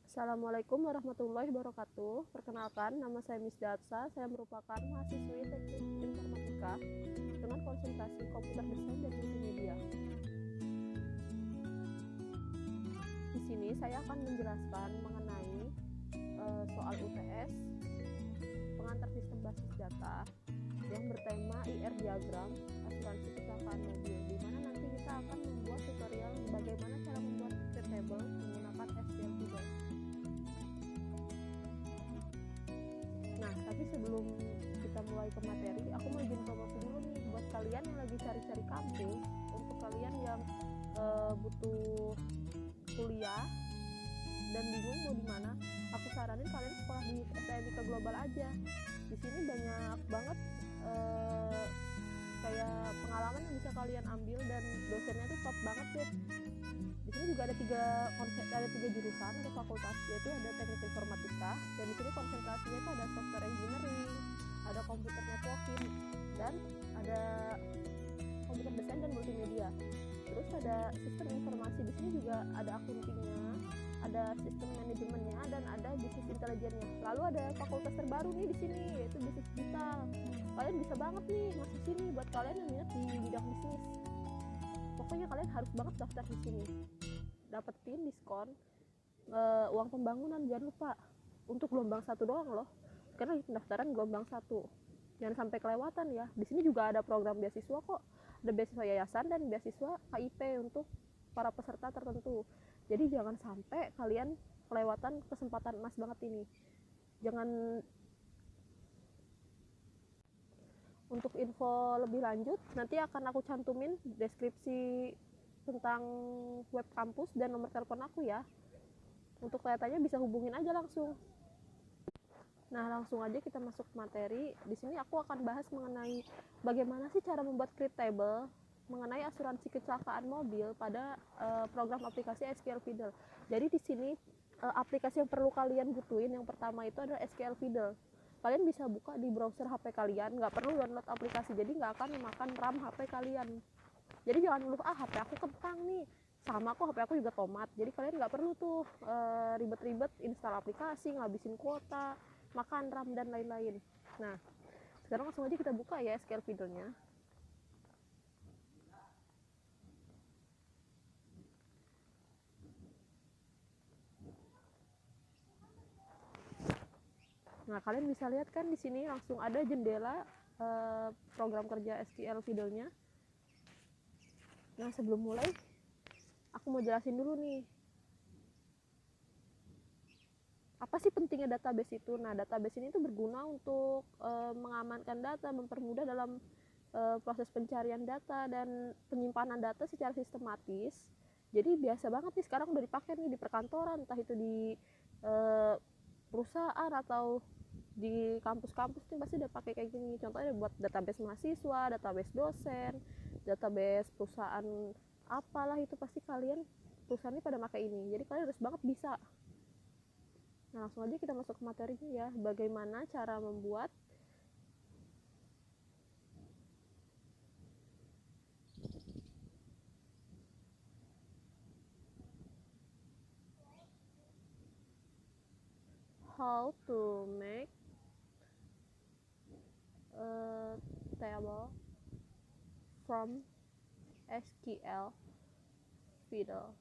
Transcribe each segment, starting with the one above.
Assalamualaikum warahmatullahi wabarakatuh. Perkenalkan, nama saya Miss Datsa. Saya merupakan mahasiswi Teknik Informatika dengan konsentrasi Komputer Desain dan Multimedia. Di sini saya akan menjelaskan mengenai soal UTS, pengantar sistem basis data yang bertema IR diagram asuransi kecelakaan mobil, di mana nanti kita akan membuat tutorial bagaimana cara membuat table menggunakan SQL Figure. Nah, tapi sebelum kita mulai ke materi, aku mau izin promosi dulu nih buat kalian yang lagi cari-cari kampus. Untuk kalian yang butuh kuliah dan bingung mau di mana, aku saranin kalian sekolah di STMIK Global aja. Di sini banyak banget kayak pengalaman yang bisa kalian ambil dan dosennya tuh top banget deh. Di sini juga ada tiga jurusan atau fakultas, yaitu ada teknik informatika, dan di sini konsentrasinya itu ada software engineering, ada computer networking, dan ada komputer desain dan multimedia. Terus ada sistem informasi, di sini juga ada accountingnya, ada sistem manajemennya, dan ada bisnis intelijennya. Lalu ada fakultas terbaru nih di sini, yaitu bisnis digital. Kalian bisa banget nih masuk sini buat kalian yang minat di bidang bisnis. Pokoknya kalian harus banget daftar di sini, dapetin diskon uang pembangunan. Jangan lupa, untuk gelombang 1 doang loh, karena pendaftaran gelombang 1. Jangan sampai kelewatan ya. Di sini juga ada program beasiswa kok, ada beasiswa yayasan dan beasiswa KIP untuk para peserta tertentu. Jadi jangan sampai kalian kelewatan kesempatan emas banget ini. Jangan. Untuk info lebih lanjut nanti akan aku cantumin deskripsi tentang web kampus dan nomor telepon aku ya. Untuk kelihatannya bisa hubungin aja langsung. Nah, langsung aja kita masuk materi. Di sini aku akan bahas mengenai bagaimana sih cara membuat create table mengenai asuransi kecelakaan mobil pada program aplikasi SQL Fiddle. Jadi di sini aplikasi yang perlu kalian butuhin yang pertama itu adalah SQL Fiddle. Kalian bisa buka di browser HP kalian, nggak perlu download aplikasi, jadi nggak akan memakan RAM HP kalian. Jadi jangan dulu HP aku kentang nih, sama aku HP aku juga tomat. Jadi kalian nggak perlu tuh ribet-ribet install aplikasi, ngabisin kuota, makan RAM dan lain-lain. Nah, sekarang langsung aja kita buka ya SQL Fiddle-nya. Nah, kalian bisa lihat kan di sini langsung ada jendela program kerja SQL Fiddle-nya. Nah, sebelum mulai aku mau jelasin dulu nih, apa sih pentingnya database itu. Nah, database ini tuh berguna untuk mengamankan data, mempermudah dalam proses pencarian data dan penyimpanan data secara sistematis. Jadi biasa banget nih sekarang udah dipakai nih di perkantoran, entah itu di perusahaan atau di kampus-kampus nih pasti udah pakai kayak gini. Contohnya buat database mahasiswa, database dosen, database perusahaan apalah itu pasti kalian perusahaan ini pada pakai ini. Jadi kalian harus banget bisa. Nah, langsung aja kita masuk ke materinya ya. Bagaimana cara membuat how to make a table from SQL Fiddle.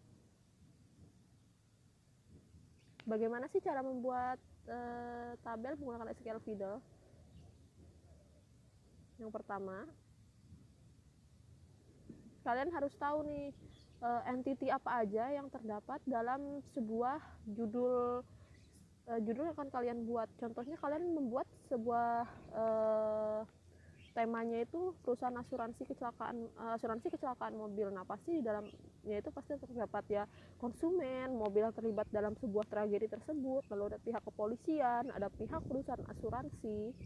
Bagaimana sih cara membuat tabel menggunakan SQL Fiddle? Yang pertama, kalian harus tahu nih entity apa aja yang terdapat dalam sebuah judul yang akan kalian buat. Contohnya kalian membuat sebuah temanya itu perusahaan asuransi kecelakaan mobil. Nah, pasti di dalamnya itu pasti terdapat ya konsumen, mobil yang terlibat dalam sebuah tragedi tersebut, lalu ada pihak kepolisian, ada pihak perusahaan asuransi,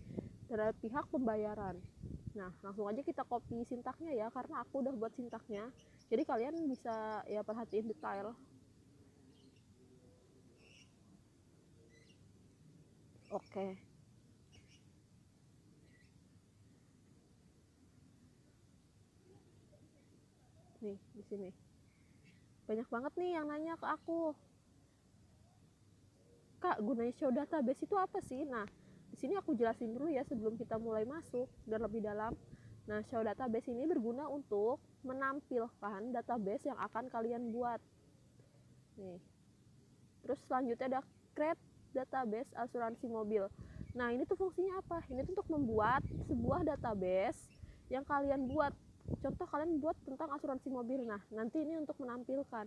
dan ada pihak pembayaran. Nah, langsung aja kita copy sintaknya ya, karena aku udah buat sintaknya. Jadi kalian bisa ya perhatiin detail. Oke. Nih, di sini. Banyak banget nih yang nanya ke aku. Kak, gunanya show database itu apa sih? Nah, di sini aku jelasin dulu ya sebelum kita mulai masuk dan lebih dalam. Nah, show database ini berguna untuk menampilkan database yang akan kalian buat. Nih. Terus selanjutnya ada create database asuransi mobil. Nah, ini tuh fungsinya apa? Ini tuh untuk membuat sebuah database yang kalian buat. Contoh kalian buat tentang asuransi mobil. Nah, nanti ini untuk menampilkan.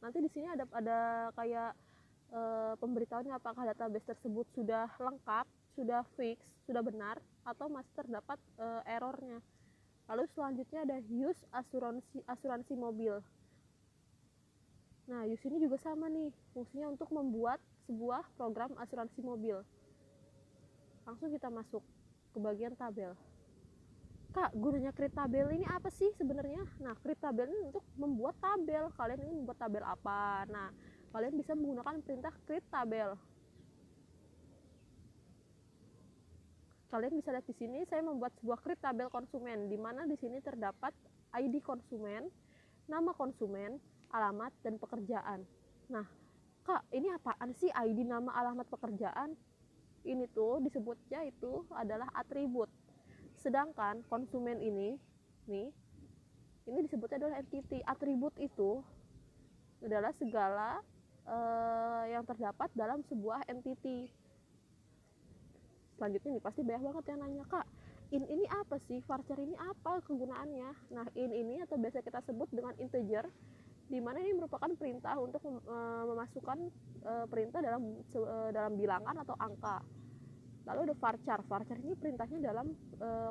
Nanti di sini ada kayak pemberitahuannya apakah database tersebut sudah lengkap, sudah fix, sudah benar, atau masih terdapat errornya. Lalu selanjutnya ada use asuransi mobil. Nah, use ini juga sama nih, fungsinya untuk membuat sebuah program asuransi mobil. Langsung kita masuk ke bagian tabel. Kak, gunanya create tabel ini apa sih sebenarnya? Nah, create tabel ini untuk membuat tabel. Kalian ingin membuat tabel apa? Nah, kalian bisa menggunakan perintah create tabel. Kalian bisa lihat di sini saya membuat sebuah create tabel konsumen, di mana di sini terdapat ID konsumen, nama konsumen, alamat, dan pekerjaan. Nah, Kak, ini apaan sih ID, nama, alamat, pekerjaan? Ini tuh disebutnya itu adalah atribut. Sedangkan konsumen ini disebutnya adalah entity. Atribut itu adalah segala yang terdapat dalam sebuah entity. Selanjutnya nih pasti banyak banget yang nanya, Kak, ini apa sih? Varchar ini apa kegunaannya? Nah, ini atau biasa kita sebut dengan integer, di mana ini merupakan perintah untuk memasukkan perintah dalam bilangan atau angka. Lalu ada varchar. Varchar ini perintahnya dalam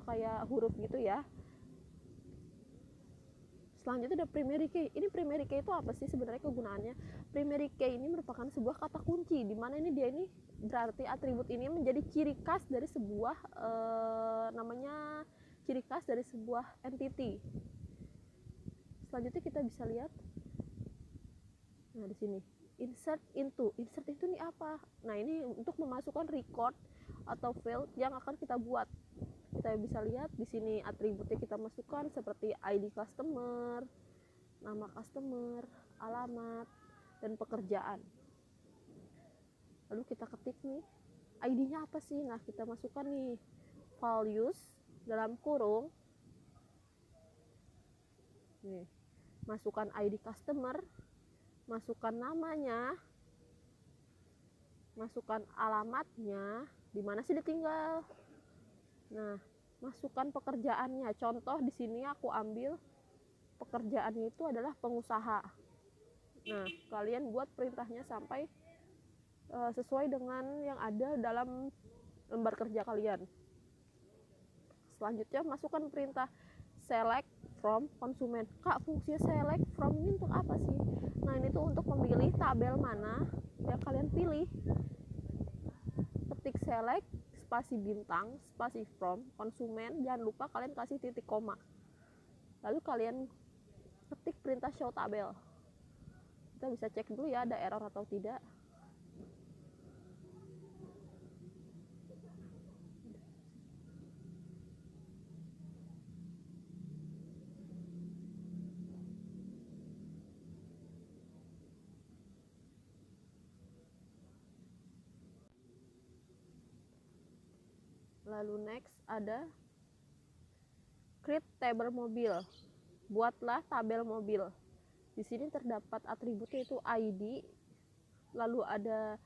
kayak huruf gitu ya. Selanjutnya ada primary key. Ini primary key itu apa sih sebenarnya kegunaannya? Primary key ini merupakan sebuah kata kunci, di mana dia ini berarti atribut ini menjadi ciri khas dari sebuah ciri khas dari sebuah entity. Selanjutnya kita bisa lihat. Nah, di sini insert into. Insert itu nih apa? Nah, ini untuk memasukkan record atau field yang akan kita buat. Kita bisa lihat di sini atributnya kita masukkan seperti ID customer, nama customer, alamat, dan pekerjaan. Lalu kita ketik nih, ID-nya apa sih? Nah, kita masukkan nih values dalam kurung. Nih, masukkan ID customer, masukkan namanya, masukkan alamatnya, di mana sih ditinggal. Nah, masukkan pekerjaannya. Contoh di sini aku ambil pekerjaannya itu adalah pengusaha. Nah, kalian buat perintahnya sampai sesuai dengan yang ada dalam lembar kerja kalian. Selanjutnya masukkan perintah select from konsumen. Kak, fungsi select from ini untuk apa sih? Nah, ini tuh untuk memilih tabel mana yang kalian pilih. Ketik select spasi bintang, spasi from, konsumen, jangan lupa kalian kasih titik koma. Lalu kalian ketik perintah show tabel. Kita bisa cek dulu ya ada error atau tidak. Lalu next ada create table mobil. Buatlah tabel mobil. Di sini terdapat atributnya itu ID, lalu ada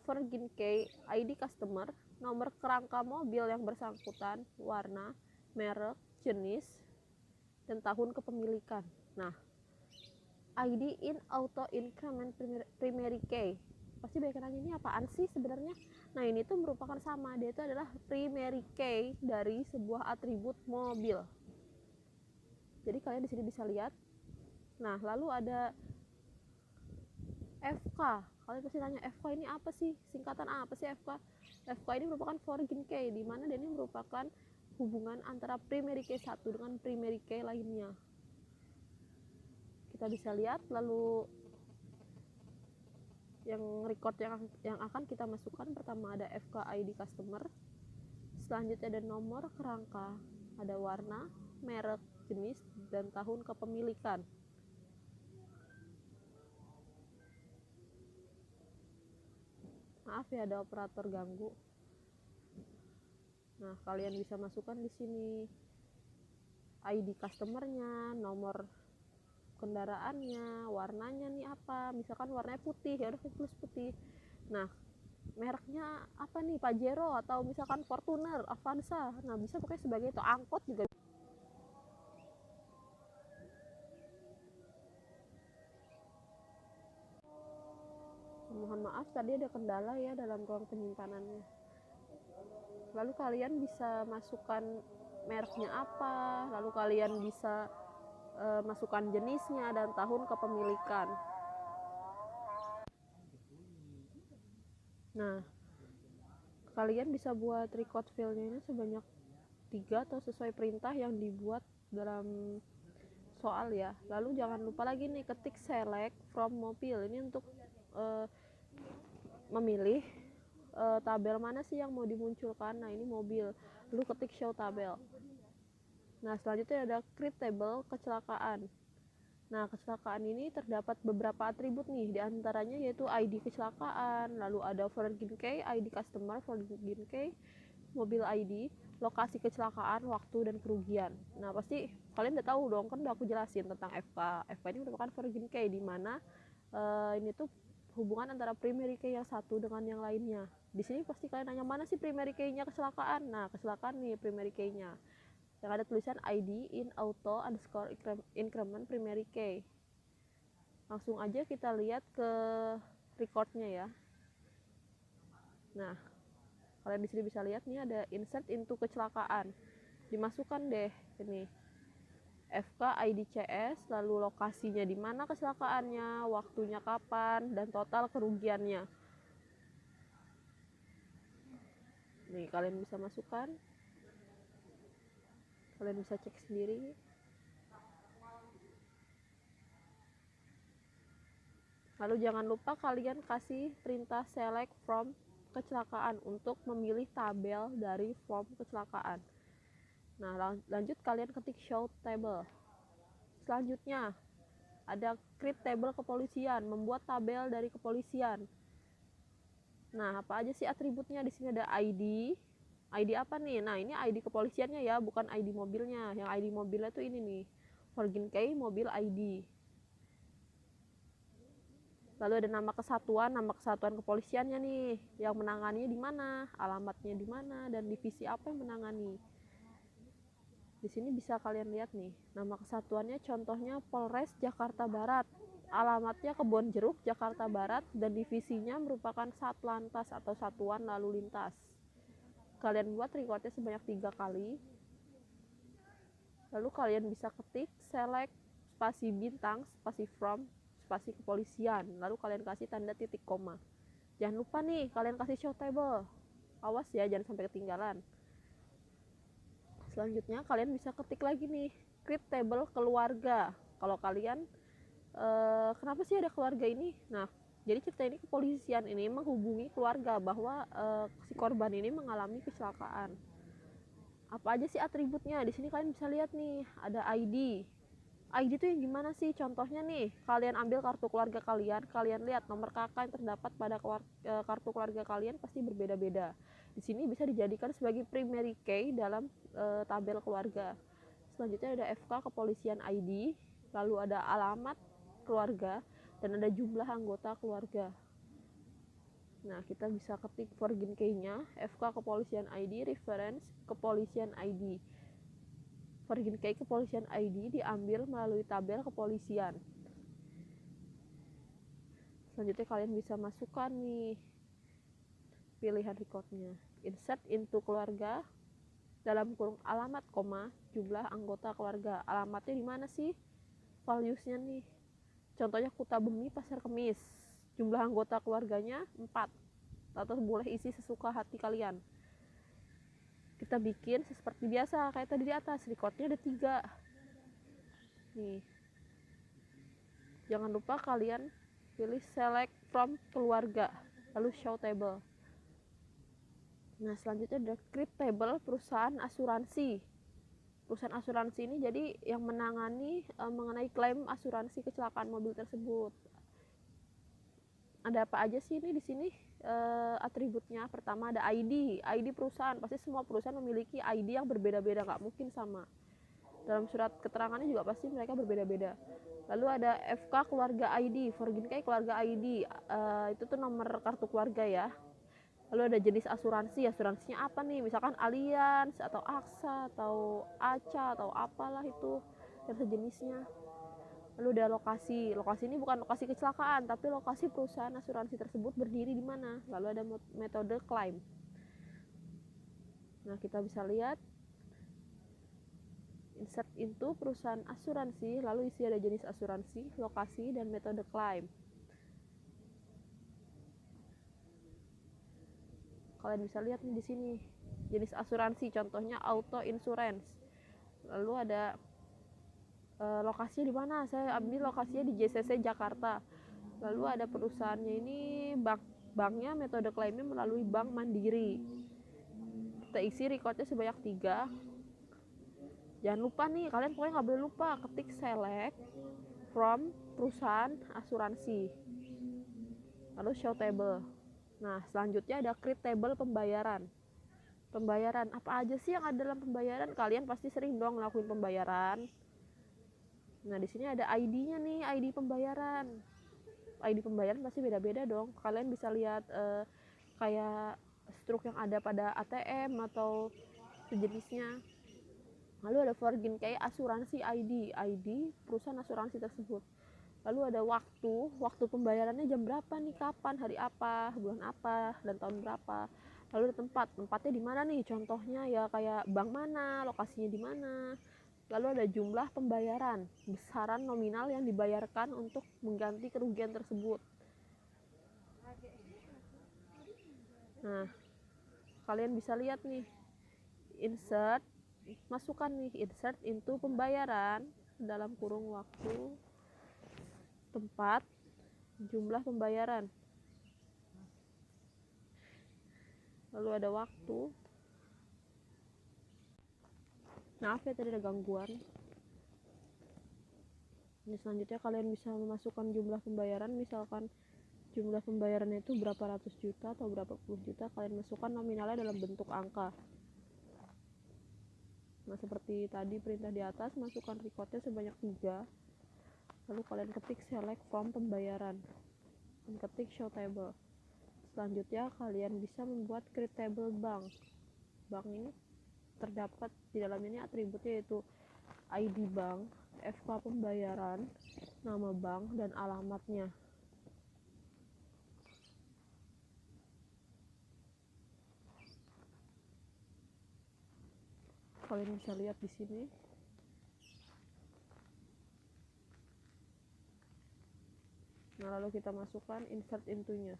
Virgin Key, ID customer, nomor kerangka mobil yang bersangkutan, warna, merek, jenis, dan tahun kepemilikan. Nah, ID in auto increment primary key. Pasti banyak nanya, ini apaan sih sebenarnya? Nah, ini tuh merupakan sama, dia itu adalah primary key dari sebuah atribut mobil. Jadi kalian di sini bisa lihat. Nah, lalu ada FK. Kalian pasti tanya, FK ini apa sih? Singkatan apa sih FK? FK ini merupakan foreign key, di mana dia ini merupakan hubungan antara primary key satu dengan primary key lainnya. Kita bisa lihat. Lalu yang record yang akan kita masukkan, pertama ada FK ID customer, selanjutnya ada nomor kerangka, ada warna, merek, jenis, dan tahun kepemilikan. Maaf ya ada operator ganggu. Nah, kalian bisa masukkan di sini ID customernya, nomor kendaraannya, warnanya nih apa, misalkan warnanya putih, ya udah tulis putih. Nah, mereknya apa nih, Pajero atau misalkan Fortuner, Avanza. Nah, bisa pakai sebagai itu, angkot juga. Mohon maaf tadi ada kendala ya dalam ruang penyimpanannya. Lalu kalian bisa masukkan mereknya apa, lalu kalian bisa masukkan jenisnya dan tahun kepemilikan. Nah, kalian bisa buat record filenya ini sebanyak 3 atau sesuai perintah yang dibuat dalam soal ya. Lalu jangan lupa lagi nih ketik select from mobil, ini untuk memilih tabel mana sih yang mau dimunculkan. Nah, ini mobil, lalu ketik show tabel. Nah, selanjutnya ada create table kecelakaan. Nah, kecelakaan ini terdapat beberapa atribut nih, diantaranya yaitu ID kecelakaan, lalu ada Virgin Key, ID customer, Virgin Key, mobil ID, lokasi kecelakaan, waktu, dan kerugian. Nah, pasti kalian udah tahu dong, kan udah aku jelasin tentang FK. FK ini merupakan Virgin Key, di mana ini tuh hubungan antara primary key yang satu dengan yang lainnya. Di sini pasti kalian nanya, mana sih primary key-nya kecelakaan? Nah, kecelakaan nih primary key-nya, yang ada tulisan ID in auto underscore increment primary key. Langsung aja kita lihat ke recordnya ya. Nah, kalian di sini bisa lihat nih ada insert into kecelakaan. Dimasukkan deh ini FK ID CS, lalu lokasinya di mana kecelakaannya, waktunya kapan, dan total kerugiannya. Nih, kalian bisa masukkan. Kalian bisa cek sendiri. Lalu jangan lupa kalian kasih perintah select from kecelakaan untuk memilih tabel dari form kecelakaan. Nah, lanjut kalian ketik show table. Selanjutnya ada create table kepolisian, membuat tabel dari kepolisian. Nah, apa aja sih atributnya? Di sini ada ID. ID apa nih? Nah, ini ID kepolisiannya ya, bukan ID mobilnya. Yang ID mobilnya tuh ini nih, Virgin Key mobil ID. Lalu ada nama kesatuan kepolisiannya nih, yang menanganinya di mana, alamatnya di mana, dan divisi apa yang menangani. Di sini bisa kalian lihat nih, nama kesatuannya contohnya Polres Jakarta Barat, alamatnya Kebonjeruk Jakarta Barat, dan divisinya merupakan Satlantas atau Satuan Lalu Lintas. Kalian buat recordnya sebanyak 3 kali. Lalu kalian bisa ketik select spasi bintang, spasi from, spasi kepolisian, lalu kalian kasih tanda titik koma. Jangan lupa nih kalian kasih show table, awas ya jangan sampai ketinggalan. Selanjutnya kalian bisa ketik lagi nih create table keluarga. Kalau kalian kenapa sih ada keluarga ini? Nah, jadi cerita ini kepolisian ini menghubungi keluarga bahwa si korban ini mengalami kecelakaan. Apa aja sih atributnya? Di sini kalian bisa lihat nih, ada ID. ID itu yang gimana sih? Contohnya nih, kalian ambil kartu keluarga kalian lihat nomor kakak yang terdapat pada kartu keluarga kalian pasti berbeda-beda. Di sini bisa dijadikan sebagai primary key dalam tabel keluarga. Selanjutnya ada FK kepolisian ID, lalu ada alamat keluarga, dan ada jumlah anggota keluarga. Nah, kita bisa ketik Virgin Key-nya, FK kepolisian ID, reference kepolisian ID. Virgin Key kepolisian ID diambil melalui tabel kepolisian. Selanjutnya kalian bisa masukkan nih pilihan recordnya. Insert into keluarga, dalam kurung alamat, koma, jumlah anggota keluarga. Alamatnya di mana sih? Values-nya nih. Contohnya Kutabumi, Pasar Kemis. Jumlah anggota keluarganya 4. Atau boleh isi sesuka hati kalian. Kita bikin seperti biasa kayak tadi di atas, recordnya ada 3 nih. Jangan lupa kalian pilih select from keluarga, lalu show table. Nah, selanjutnya ada create table perusahaan asuransi. Perusahaan asuransi ini jadi yang menangani mengenai klaim asuransi kecelakaan mobil tersebut. ada apa aja sih ini di sini atributnya. Pertama ada ID perusahaan. Pasti semua perusahaan memiliki ID yang berbeda-beda, nggak mungkin sama. Dalam surat keterangannya juga pasti mereka berbeda-beda. Lalu ada FK keluarga ID, Forginkei keluarga ID, itu tuh nomor kartu keluarga ya. Lalu ada jenis asuransi, asuransinya apa nih, misalkan Allianz atau AXA atau ACA atau apalah itu dan sejenisnya. Lalu ada lokasi, lokasi ini bukan lokasi kecelakaan tapi lokasi perusahaan asuransi tersebut berdiri di mana. Lalu ada metode klaim. Nah, kita bisa lihat insert into perusahaan asuransi, lalu isi ada jenis asuransi, lokasi, dan metode klaim. Kalian bisa lihat nih di sini jenis asuransi, contohnya auto insurance. Lalu ada lokasinya di mana, saya ambil lokasinya di JCC Jakarta. Lalu ada perusahaannya ini banknya, metode klaimnya melalui Bank Mandiri. Kita isi recordnya sebanyak 3. Jangan lupa nih, kalian pokoknya nggak boleh lupa ketik select from perusahaan asuransi, lalu show table. Nah, selanjutnya ada create table pembayaran. Pembayaran apa aja sih yang ada dalam pembayaran? Kalian pasti sering dong ngelakuin pembayaran. Nah, di sini ada ID-nya nih, ID pembayaran. ID pembayaran pasti beda-beda dong. Kalian bisa lihat kayak struk yang ada pada ATM atau sejenisnya. Lalu ada Forginkei asuransi ID perusahaan asuransi tersebut. Lalu ada waktu pembayarannya jam berapa nih, kapan, hari apa, bulan apa, dan tahun berapa. Lalu ada tempatnya di mana nih, contohnya ya kayak bank mana, lokasinya di mana. Lalu ada jumlah pembayaran, besaran nominal yang dibayarkan untuk mengganti kerugian tersebut. Nah, kalian bisa lihat nih, masukkan nih insert into pembayaran dalam kurung waktu, tempat, jumlah pembayaran. Lalu ada waktu. Maaf ya tadi ada gangguan. Ini selanjutnya kalian bisa memasukkan jumlah pembayaran, misalkan jumlah pembayarannya itu berapa ratus juta atau berapa puluh juta, kalian masukkan nominalnya dalam bentuk angka. Nah, seperti tadi perintah di atas, masukkan recordnya sebanyak 3. Lalu kalian ketik select from pembayaran dan ketik show table. Selanjutnya kalian bisa membuat create table bank. Bank ini terdapat di dalam ini atributnya yaitu ID bank, FK pembayaran, nama bank, dan alamatnya. Kalian bisa lihat di sini. Nah, lalu kita masukkan insert into-nya.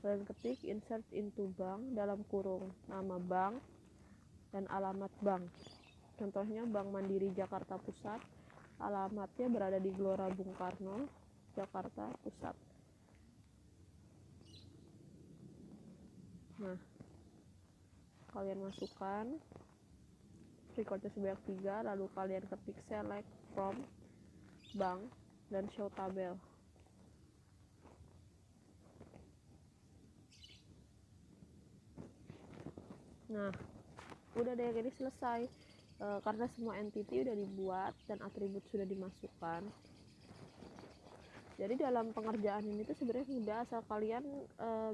Kalian ketik insert into bank dalam kurung nama bank dan alamat bank. Contohnya Bank Mandiri Jakarta Pusat. Alamatnya berada di Gelora Bung Karno, Jakarta Pusat. Nah, kalian masukkan recordnya sebanyak 3, lalu kalian ketik select from bank dan show tabel. Nah, udah deh, ini selesai. Karena semua entity udah dibuat dan atribut sudah dimasukkan. Jadi dalam pengerjaan ini tuh sebenarnya mudah, asal kalian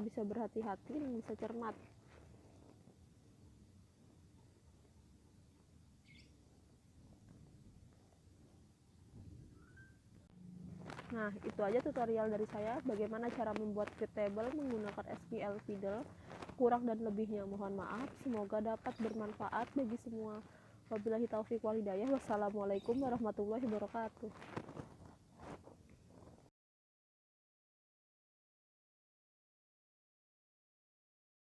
bisa berhati-hati dan bisa cermat. Nah, itu aja tutorial dari saya bagaimana cara membuat create table menggunakan SQL Fiddle. Kurang dan lebihnya mohon maaf, semoga dapat bermanfaat bagi semua. Wabillahi taufiq wal hidayah. Wassalamualaikum warahmatullahi wabarakatuh.